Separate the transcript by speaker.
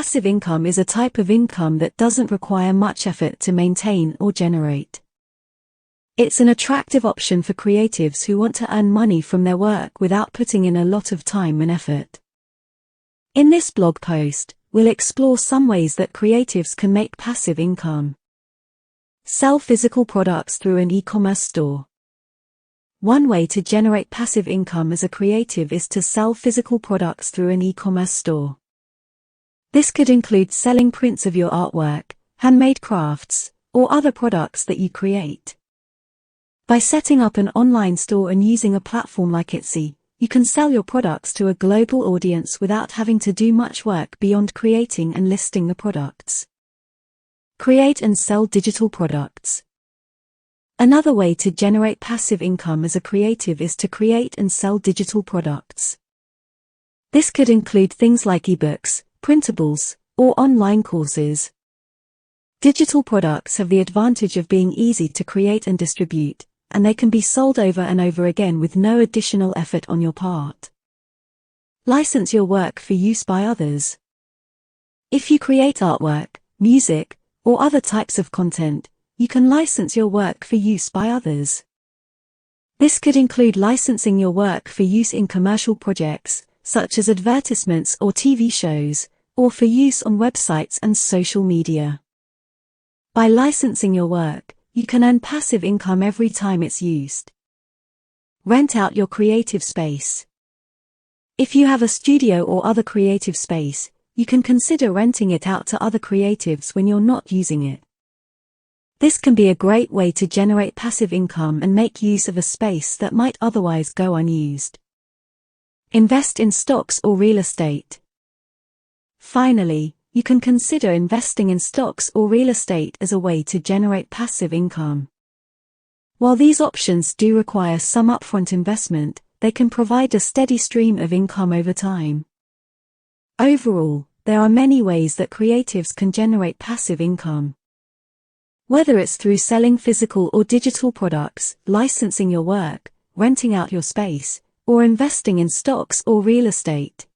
Speaker 1: Passive income is a type of income that doesn't require much effort to maintain or generate. It's an attractive option for creatives who want to earn money from their work without putting in a lot of time and effort. In this blog post, we'll explore some ways that creatives can make passive income. Sell physical products through an e-commerce store. One way to generate passive income as a creative is to sell physical products through an e-commerce store. This could include selling prints of your artwork, handmade crafts, or other products that you create. By setting up an online store and using a platform like Etsy, you can sell your products to a global audience without having to do much work beyond creating and listing the products. Create and sell digital products. Another way to generate passive income as a creative is to create and sell digital products. This could include things like ebooks, printables, or online courses. Digital products have the advantage of being easy to create and distribute, and they can be sold over and over again with no additional effort on your part. License your work for use by others. If you create artwork, music, or other types of content, you can license your work for use by others. This could include licensing your work for use in commercial projects, such as advertisements or TV shows, or for use on websites and social media. By licensing your work, you can earn passive income every time it's used. Rent out your creative space. If you have a studio or other creative space, you can consider renting it out to other creatives when you're not using it. This can be a great way to generate passive income and make use of a space that might otherwise go unused. Invest in stocks or real estate. Finally, you can consider investing in stocks or real estate as a way to generate passive income. While these options do require some upfront investment, they can provide a steady stream of income over time. Overall, there are many ways that creatives can generate passive income. Whether it's through selling physical or digital products, licensing your work, renting out your space, or investing in stocks or real estate,